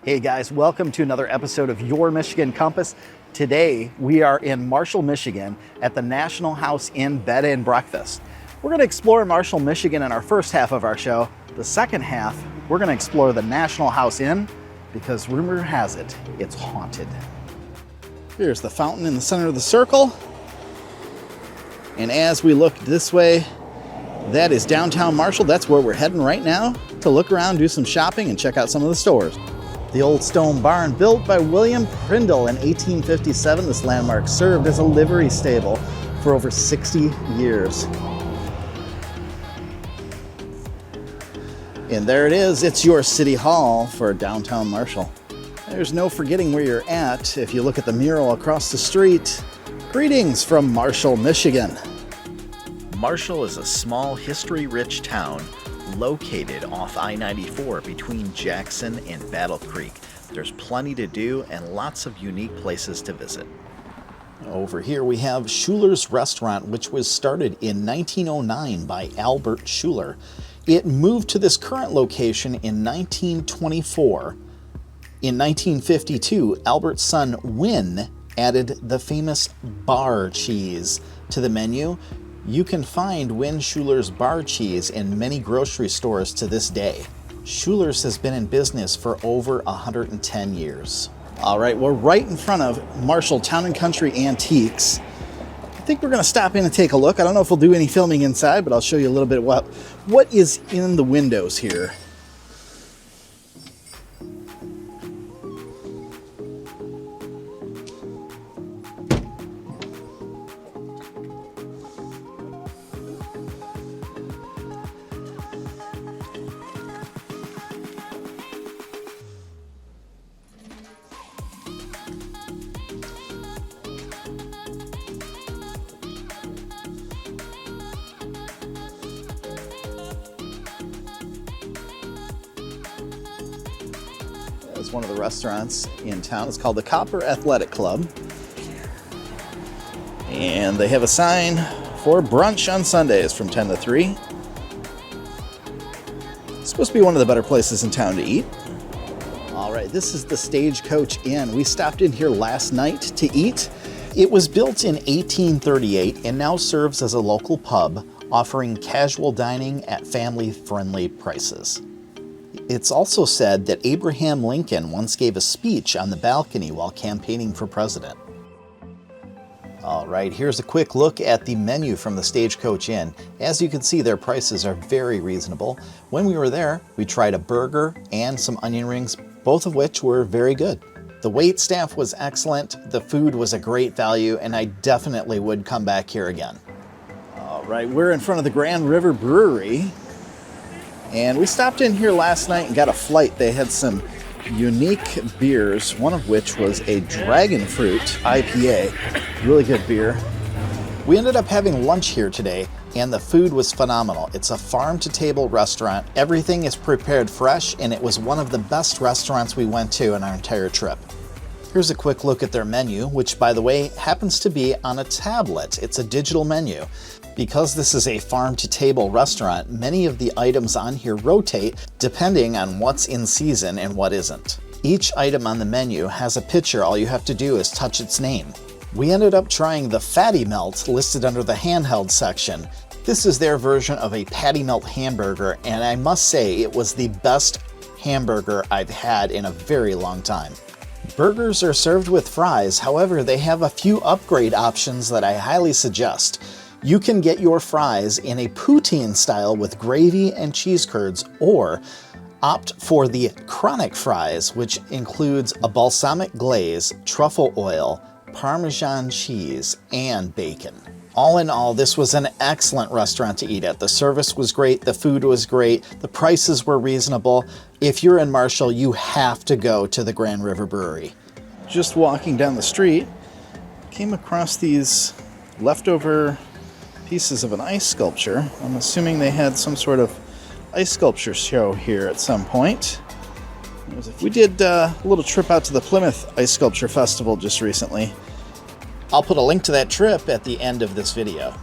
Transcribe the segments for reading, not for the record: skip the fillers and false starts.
Hey guys, welcome to another episode of Your Michigan Compass. Today we are in Marshall, Michigan at the National House Inn Bed and Breakfast. We're going to explore Marshall, Michigan in our first half of our show. The second half, we're going to explore the National House Inn because rumor has it, it's haunted. Here's the fountain in the center of the circle. And as we look this way, that is downtown Marshall. That's where we're heading right now to look around, do some shopping, and check out some of the stores. The old stone barn, built by William Prindle in 1857, this landmark served as a livery stable for over 60 years. And there it is, it's your City Hall for downtown Marshall. There's no forgetting where you're at if you look at the mural across the street. Greetings from Marshall, Michigan. Marshall is a small, history-rich town located off I-94 between Jackson and Battle Creek. There's plenty to do and lots of unique places to visit. Over here we have Schuler's Restaurant, which was started in 1909 by Albert Schuler. It moved to this current location in 1924. In 1952, Albert's son Wynn added the famous bar cheese to the menu. You can find Wynn Schuler's bar cheese in many grocery stores to this day. Schuler's has been in business for over 110 years. All right, we're right in front of Marshall Town & Country Antiques. I think we're gonna stop in and take a look. I don't know if we'll do any filming inside, but I'll show you a little bit what is in the windows here. It's one of the restaurants in town. It's called the Copper Athletic Club. And they have a sign for brunch on Sundays from 10 to 3. It's supposed to be one of the better places in town to eat. All right, this is the Stagecoach Inn. We stopped in here last night to eat. It was built in 1838 and now serves as a local pub, offering casual dining at family-friendly prices. It's also said that Abraham Lincoln once gave a speech on the balcony while campaigning for president. All right, here's a quick look at the menu from the Stagecoach Inn. As you can see, their prices are very reasonable. When we were there, we tried a burger and some onion rings, both of which were very good. The wait staff was excellent, the food was a great value, and I definitely would come back here again. All right, we're in front of the Grand River Brewery. And we stopped in here last night and got a flight. They had some unique beers, one of which was a dragon fruit IPA. Really good beer. We ended up having lunch here today, and the food was phenomenal. It's a farm-to-table restaurant. Everything is prepared fresh, and it was one of the best restaurants we went to in our entire trip. Here's a quick look at their menu, which, by the way, happens to be on a tablet. It's a digital menu. Because this is a farm-to-table restaurant, many of the items on here rotate depending on what's in season and what isn't. Each item on the menu has a picture. All you have to do is touch its name. We ended up trying the Fatty Melt listed under the handheld section. This is their version of a Patty Melt hamburger, and I must say it was the best hamburger I've had in a very long time. Burgers are served with fries, however, they have a few upgrade options that I highly suggest. You can get your fries in a poutine style with gravy and cheese curds, or opt for the chronic fries, which includes a balsamic glaze, truffle oil, Parmesan cheese, and bacon. All in all, this was an excellent restaurant to eat at. The service was great, the food was great, the prices were reasonable. If you're in Marshall, you have to go to the Grand River Brewery. Just walking down the street, came across these leftover pieces of an ice sculpture. I'm assuming they had some sort of ice sculpture show here at some point. We did a little trip out to the Plymouth Ice Sculpture Festival just recently. I'll put a link to that trip at the end of this video.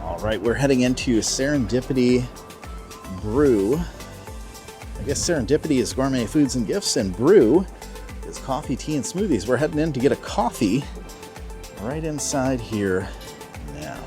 All right, we're heading into Serendipity Brew. I guess Serendipity is gourmet foods and gifts, and Brew is coffee, tea, and smoothies. We're heading in to get a coffee right inside here now.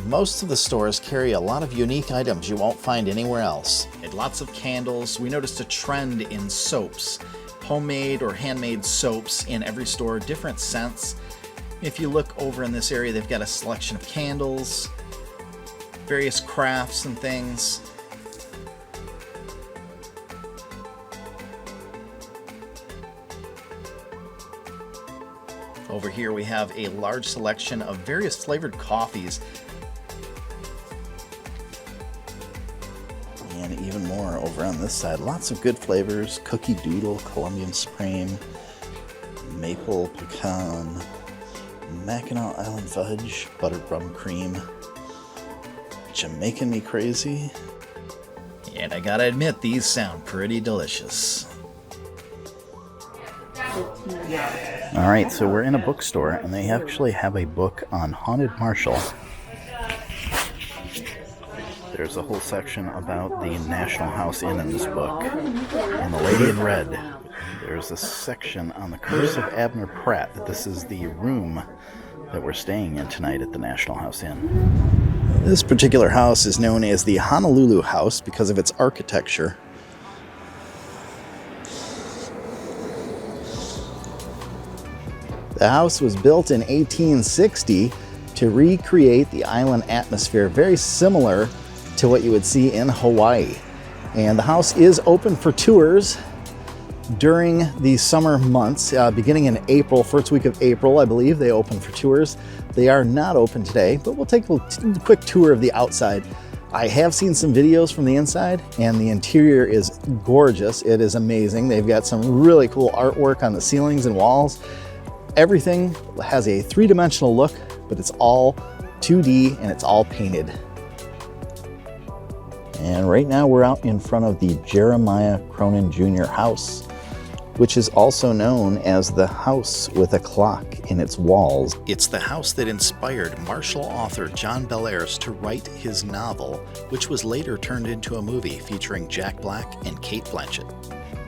Most of the stores carry a lot of unique items you won't find anywhere else. And lots of candles. We noticed a trend in soaps. Homemade or handmade soaps in every store, different scents. If you look over in this area, they've got a selection of candles, various crafts and things. Over here we have a large selection of various flavored coffees. And even more over on this side. Lots of good flavors. Cookie Doodle, Colombian Supreme, Maple Pecan, Mackinac Island Fudge, Buttered Rum Cream, Jamaican Me Crazy. And I gotta admit, these sound pretty delicious. Alright, so we're in a bookstore, and they actually have a book on Haunted Marshall. There's a whole section about the National House Inn in this book. And the Lady in Red. There's a section on the Curse of Abner Pratt. This is the room that we're staying in tonight at the National House Inn. This particular house is known as the Honolulu House because of its architecture. The house was built in 1860 to recreate the island atmosphere, very similar to what you would see in Hawaii. And the house is open for tours during the summer months, beginning in April, first week of April, I believe they open for tours. They are not open today, but we'll take a quick tour of the outside. I have seen some videos from the inside, and the interior is gorgeous. It is amazing. They've got some really cool artwork on the ceilings and walls. Everything has a three-dimensional look, but it's all 2D and it's all painted. And right now we're out in front of the Jeremiah Cronin Jr. house, which is also known as the house with a clock in its walls. It's the house that inspired Marshall author John Bellairs to write his novel, which was later turned into a movie featuring Jack Black and Cate Blanchett.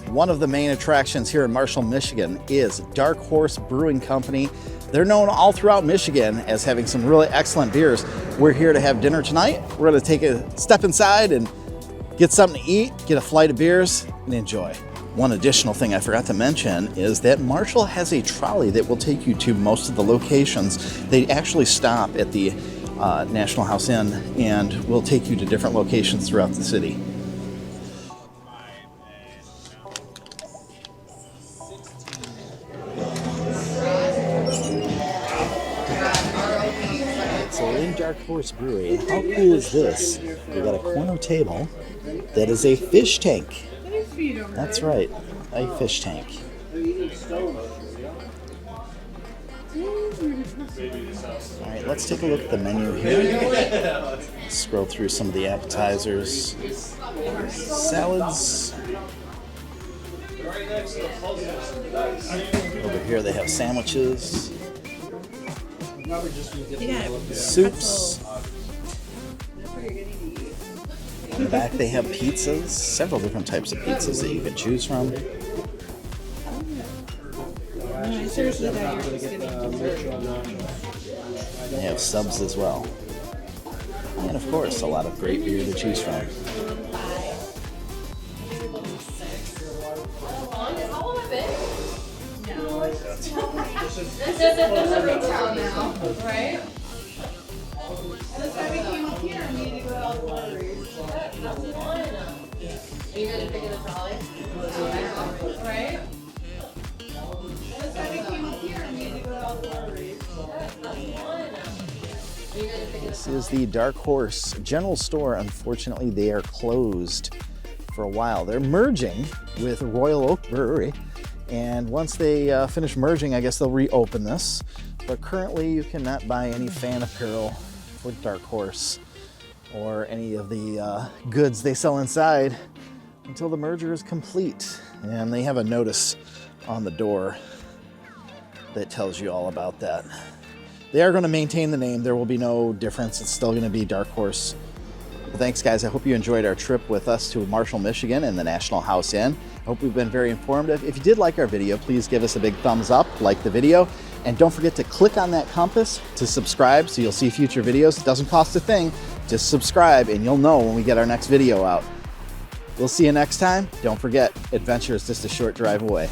One of the main attractions here in Marshall, Michigan is Dark Horse Brewing Company. They're known all throughout Michigan as having some really excellent beers. We're here to have dinner tonight. We're going to take a step inside and get something to eat, get a flight of beers, and enjoy. One additional thing I forgot to mention is that Marshall has a trolley that will take you to most of the locations. They actually stop at the National House Inn and will take you to different locations throughout the city. So we're in Dark Horse Brewery. How cool is this? We've got a corner table that is a fish tank. That's right, a fish tank. All right, let's take a look at the menu here. Scroll through some of the appetizers, salads. Over here they have sandwiches, soups. In the back they have pizzas, several different types of pizzas that you can choose from. They have subs as well. And of course, a lot of great beer to choose from. Right? That's why we came up here and needed to go to all the breweries. Are you going to pick up the trolley? Right? That's why we came up here and needed to go to all the breweries. This is the Dark Horse General Store. Unfortunately, they are closed for a while. They're merging with Royal Oak Brewery, and once they finish merging, I guess they'll reopen this. But currently, you cannot buy any fan apparel for Dark Horse or any of the goods they sell inside until the merger is complete. And they have a notice on the door that tells you all about that. They are going to maintain the name. There will be no difference. It's still going to be Dark Horse Well, thanks, guys. I hope you enjoyed our trip with us to Marshall, Michigan and the National House Inn. I hope we've been very informative. If you did like our video, please give us a big thumbs up, like the video, and don't forget to click on that compass to subscribe so you'll see future videos. It doesn't cost a thing. Just subscribe and you'll know when we get our next video out. We'll see you next time. Don't forget, adventure is just a short drive away.